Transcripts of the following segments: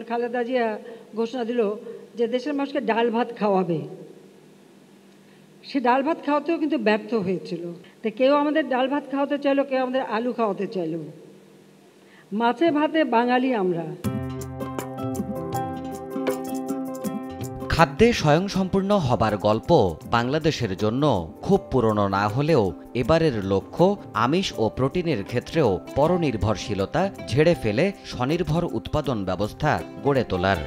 খালেদা জিয়া ঘোষণা দিল যে দেশের মানুষকে ডাল ভাত খাওয়াবে। সে ডাল ভাত খাওয়াতেও কিন্তু ব্যর্থ হয়েছিল। তো কেউ আমাদের ডাল ভাত খাওয়াতে চাইলো, কেউ আমাদের আলু খাওয়াতে চাইলো। মাছে ভাতে বাঙালি আমরা। খাদ্যে স্বয়ংসম্পূর্ণ হবার গল্প বাংলাদেশের জন্য খুব পুরনো না হলেও এবারের লক্ষ্য আমিষ ও প্রোটিনের ক্ষেত্রেও পরনির্ভরশীলতা ঝেড়ে ফেলে স্বনির্ভর উৎপাদন ব্যবস্থা গড়ে তোলার।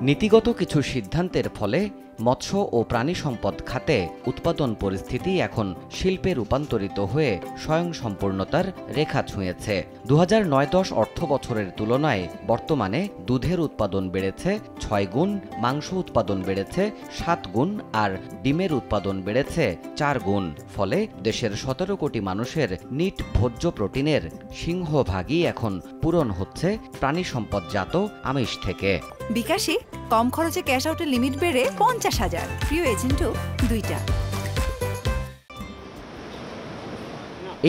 নীতিগত কিছু সিদ্ধান্তের ফলে মৎস্য ও প্রাণী সম্পদ খাতে উৎপাদন পরিস্থিতি এখন শিল্পে রূপান্তরিত হয়ে স্বয়ংসম্পূর্ণতার রেখা ছুঁয়েছে। 2009-10 অর্থ বছরের তুলনায় বর্তমানে দুধের উৎপাদন বেড়েছে 6 গুণ, মাংস উৎপাদন বেড়েছে 7 গুণ আর ডিমের উৎপাদন বেড়েছে 4 গুণ। ফলে দেশের 17 কোটি মানুষের নিট ভোজ্য প্রোটিনের সিংহভাগই এখন পূরণ হচ্ছে প্রাণী সম্পদজাত আমিষ থেকে। বিকাশে কম খরচে ক্যাশ আউটের লিমিট বেড়ে 50,000, প্রিয় এজেন্টও 2টা।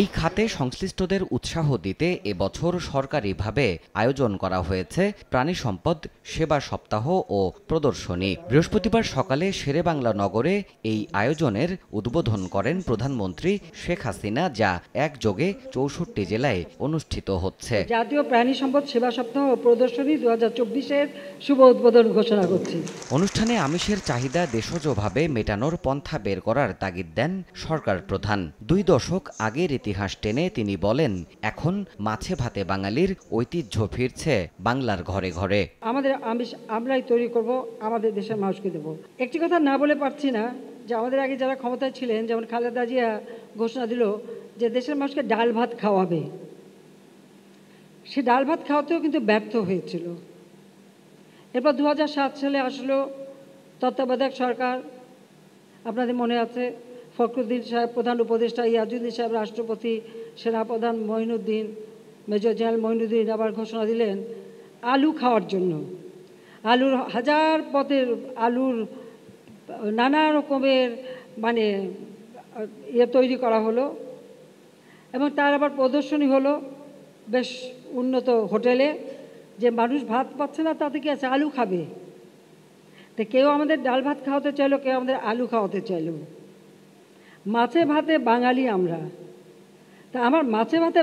এই খাতে সংশ্লিষ্টদের উৎসাহ দিতে এবছর সরকারিভাবে আয়োজন করা হয়েছে প্রাণী সম্পদ সেবা সপ্তাহ ও প্রদর্শনী। বৃহস্পতিবার সকালে শেরেবাংলা নগরে এই আয়োজনের উদ্বোধন করেন প্রধানমন্ত্রী শেখ হাসিনা, যা একযোগে 64 জেলায় অনুষ্ঠিত হচ্ছে। জাতীয় প্রাণী সম্পদ সেবা সপ্তাহ ও প্রদর্শনী 2024-এর শুভ উদ্বোধন ঘোষণা করছি। অনুষ্ঠানে আমিষের চাহিদা দেশজভাবে মেটানোর পন্থা বের করার তাগিদ দেন সরকার প্রধান। 2 দশক আগের ইতিহাস টেনে তিনি বলেন, এখন মাছে ভাতে বাঙালির ঐতিহ্য ফিরছে বাংলার ঘরে ঘরে। আমাদের আমিষ আমরাই তৈরি করব, আমাদের দেশের মানুষকে দেব। একটি কথা না বলে পারছি না যে আমাদের আগে যারা ক্ষমতায় ছিলেন, যেমন খালেদা জিয়া ঘোষণা দিল যে দেশের মানুষকে ডাল ভাত খাওয়াবে। সে ডাল ভাত খাওয়াতেও কিন্তু ব্যর্থ হয়েছিল। এরপর 2007 সালে আসলো তত্ত্বাবধায়ক সরকার। আপনাদের মনে আছে, ফখরুদ্দিন সাহেব প্রধান উপদেষ্টা, ইয়াজউদ্দিন সাহেব রাষ্ট্রপতি, সেনাপ্রধান মঈনুদ্দিন, মেজর জেনারেল মঈনুদ্দিন আবার ঘোষণা দিলেন আলু খাওয়ার জন্য। আলুর হাজার পদের আলুর নানা রকমের তৈরি করা হলো এবং তার আবার প্রদর্শনী হলো বেশ উন্নত হোটেলে, যে মানুষ ভাত পাচ্ছে না তাতে কি আছে, আলু খাবে। তো কেউ আমাদের ডাল ভাত খাওয়াতে চাইলো, কেউ আমাদের আলু খাওয়াতে চাইলো। মাছে ভাতে বাঙালি আমরা। তা আমার মাছে ভাতে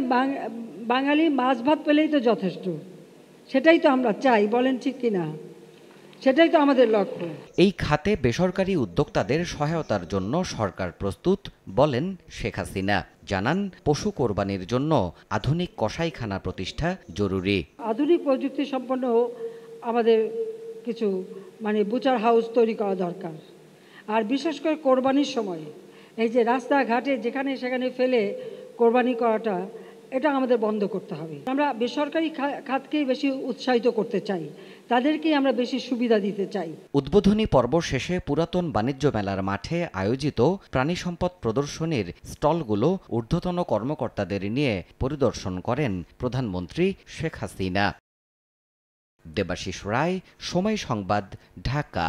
বাঙালি, মাছ ভাত পেলেই তো যথেষ্ট। সেটাই তো আমরা চাই, বলেন ঠিক কিনা? সেটাই তো আমাদের লক্ষ্য। এই খাতে বেসরকারি উদ্যোক্তাদের সহায়তার জন্য সরকার প্রস্তুত বলেন শেখ হাসিনা। জানান, পশু কোরবানির জন্য আধুনিক কসাইখানা প্রতিষ্ঠা জরুরি। আধুনিক প্রযুক্তি সম্পন্ন আমাদের কিছু বুচার হাউস তৈরি করা দরকার। আর বিশেষ করে কোরবানির সময় এই যে রাস্তাঘাটে যেখানে সেখানে ফেলে কোরবানি করাটা, এটা আমাদের বন্ধ করতে হবে। আমরা বেসরকারি খাতকেই বেশি উৎসাহিত করতে চাই, তাদেরকেই আমরা বেশি সুবিধা দিতে চাই। উদ্বোধনী পর্ব শেষে পুরাতন বাণিজ্য মেলার মাঠে আয়োজিত প্রাণী সম্পদ প্রদর্শনীর স্টলগুলো ঊর্ধ্বতন কর্মকর্তাদের নিয়ে পরিদর্শন করেন প্রধানমন্ত্রী শেখ হাসিনা। দেবাশিস রায়, সময় সংবাদ, ঢাকা।